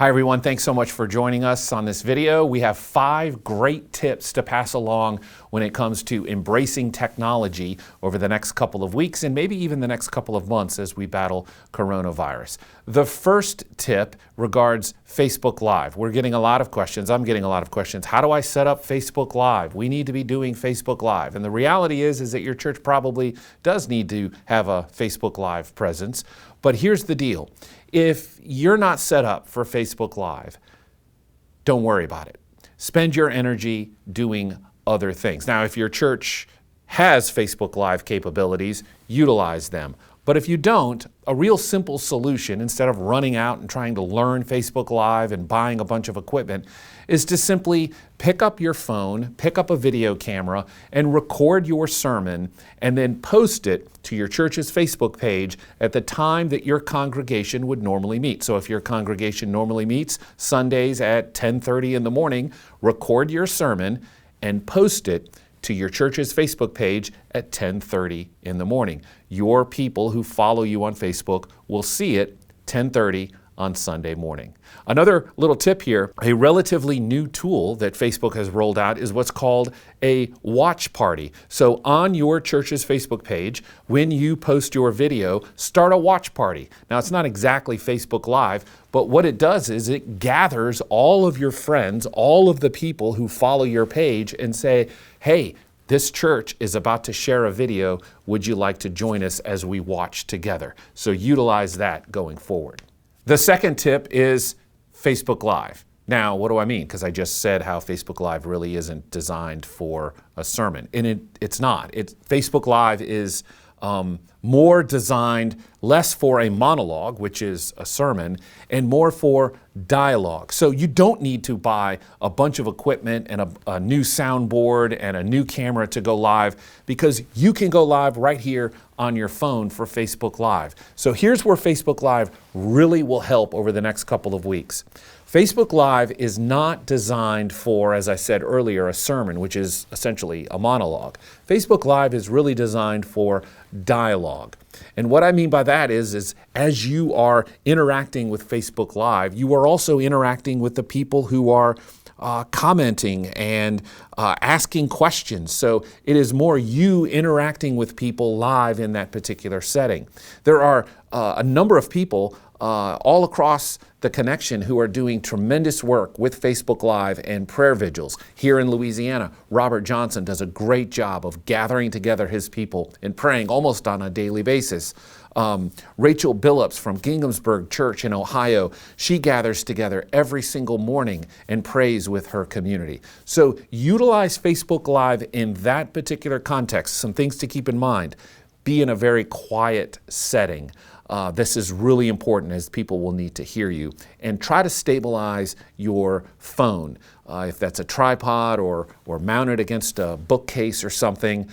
Hi everyone, thanks so much for joining us on this video. We have 5 great tips to pass along when it comes to embracing technology over the next couple of weeks and maybe even the next couple of months as we battle coronavirus. The first tip regards Facebook Live. We're getting a lot of questions. I'm getting a lot of questions. How do I set up Facebook Live? We need to be doing Facebook Live. And the reality is that your church probably does need to have a Facebook Live presence. But here's the deal. If you're not set up for Facebook Live, don't worry about it. Spend your energy doing other things. Now, if your church has Facebook Live capabilities, utilize them. But if you don't, a real simple solution, instead of running out and trying to learn Facebook Live and buying a bunch of equipment, is to simply pick up your phone, pick up a video camera, and record your sermon, and then post it to your church's Facebook page at the time that your congregation would normally meet. So if your congregation normally meets Sundays at 10:30 in the morning, record your sermon and post it to your church's Facebook page at 10:30 in the morning. Your people who follow you on Facebook will see it 10:30 on Sunday morning. Another little tip here, a relatively new tool that Facebook has rolled out is what's called a watch party. So on your church's Facebook page, when you post your video, start a watch party. Now it's not exactly Facebook Live, but what it does is it gathers all of your friends, all of the people who follow your page and say, hey, this church is about to share a video. Would you like to join us as we watch together? So utilize that going forward. The second tip is Facebook Live. Now, what do I mean? Because I just said how Facebook Live really isn't designed for a sermon. And it's not. Facebook Live is more designed less for a monologue, which is a sermon, and more for dialogue. So you don't need to buy a bunch of equipment and a new soundboard and a new camera to go live, because you can go live right here on your phone for Facebook Live. So here's where Facebook Live really will help over the next couple of weeks. Facebook Live is not designed for, as I said earlier, a sermon, which is essentially a monologue. Facebook Live is really designed for dialogue. And what I mean by that is as you are interacting with Facebook Live, you are also interacting with the people who are commenting and asking questions. So it is more you interacting with people live in that particular setting. There are a number of people all across the connection who are doing tremendous work with Facebook Live and prayer vigils. Here in Louisiana, Robert Johnson does a great job of gathering together his people and praying almost on a daily basis. Rachel Billups from Ginghamsburg Church in Ohio, she gathers together every single morning and prays with her community. So utilize Facebook Live in that particular context. Some things to keep in mind. Be in a very quiet setting. This is really important as people will need to hear you. And try to stabilize your phone. If that's a tripod or mounted against a bookcase or something,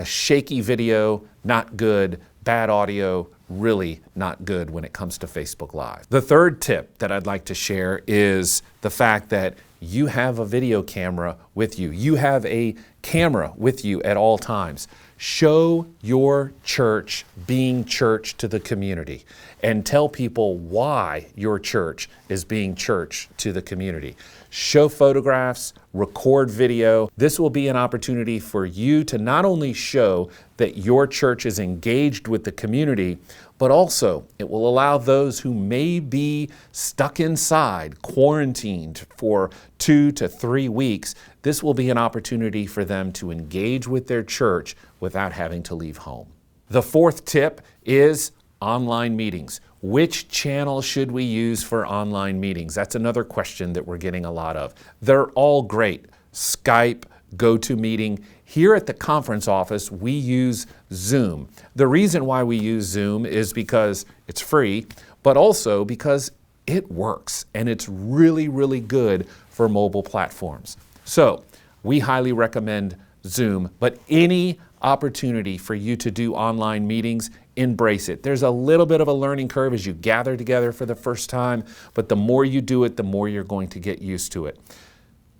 shaky video, not good. Bad audio, really not good when it comes to Facebook Live. The third tip that I'd like to share is the fact that you have a video camera with you. You have a camera with you at all times. Show your church being church to the community and tell people why your church is being church to the community. Show photographs, record video. This will be an opportunity for you to not only show that your church is engaged with the community, but also it will allow those who may be stuck inside, quarantined for 2 to 3 weeks, this will be an opportunity for them to engage with their church without having to leave home. The fourth tip is online meetings. Which channel should we use for online meetings? That's another question that we're getting a lot of. They're all great. Skype, GoToMeeting. Here at the conference office, we use Zoom. The reason why we use Zoom is because it's free, but also because it works and it's really, really good for mobile platforms. So we highly recommend Zoom, but any opportunity for you to do online meetings, embrace it. There's a little bit of a learning curve as you gather together for the first time, but the more you do it, the more you're going to get used to it.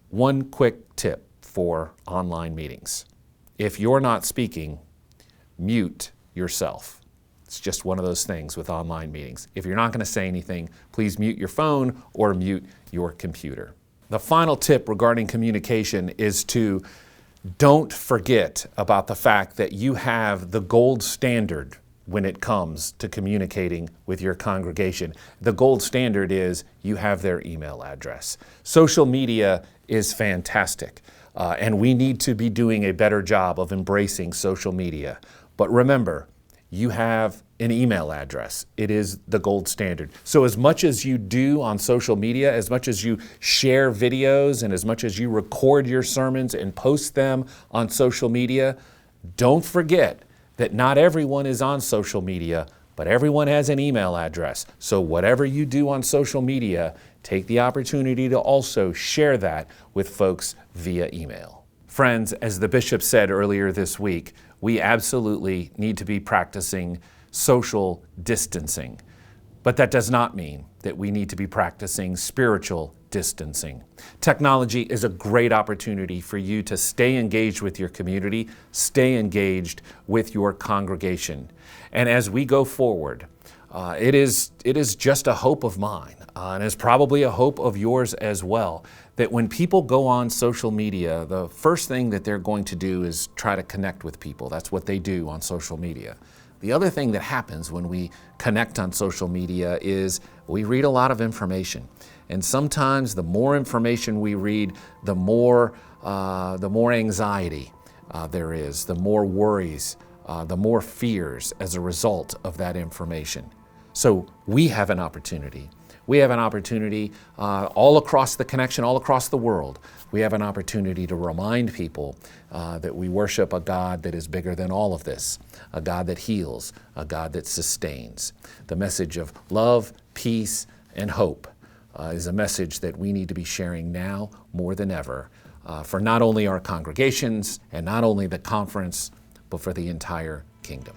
One quick tip for online meetings. If you're not speaking, mute yourself. It's just one of those things with online meetings. If you're not going to say anything, please mute your phone or mute your computer. The final tip regarding communication is to don't forget about the fact that you have the gold standard when it comes to communicating with your congregation. The gold standard is you have their email address. Social media is fantastic, and we need to be doing a better job of embracing social media. But remember, you have an email address. It is the gold standard. So as much as you do on social media, as much as you share videos, and as much as you record your sermons and post them on social media, don't forget that not everyone is on social media, but everyone has an email address. So whatever you do on social media, take the opportunity to also share that with folks via email. Friends, as the bishop said earlier this week, we absolutely need to be practicing social distancing. But that does not mean that we need to be practicing spiritual distancing. Technology is a great opportunity for you to stay engaged with your community, stay engaged with your congregation. And as we go forward, it is just a hope of mine, and it's probably a hope of yours as well, that when people go on social media, the first thing that they're going to do is try to connect with people. That's what they do on social media. The other thing that happens when we connect on social media is we read a lot of information. And sometimes the more information we read, the more anxiety there is, the more worries, the more fears as a result of that information. So we have an opportunity. We have an opportunity all across the connection, all across the world. We have an opportunity to remind people that we worship a God that is bigger than all of this, a God that heals, a God that sustains. The message of love, peace, and hope is a message that we need to be sharing now more than ever for not only our congregations and not only the conference, but for the entire kingdom.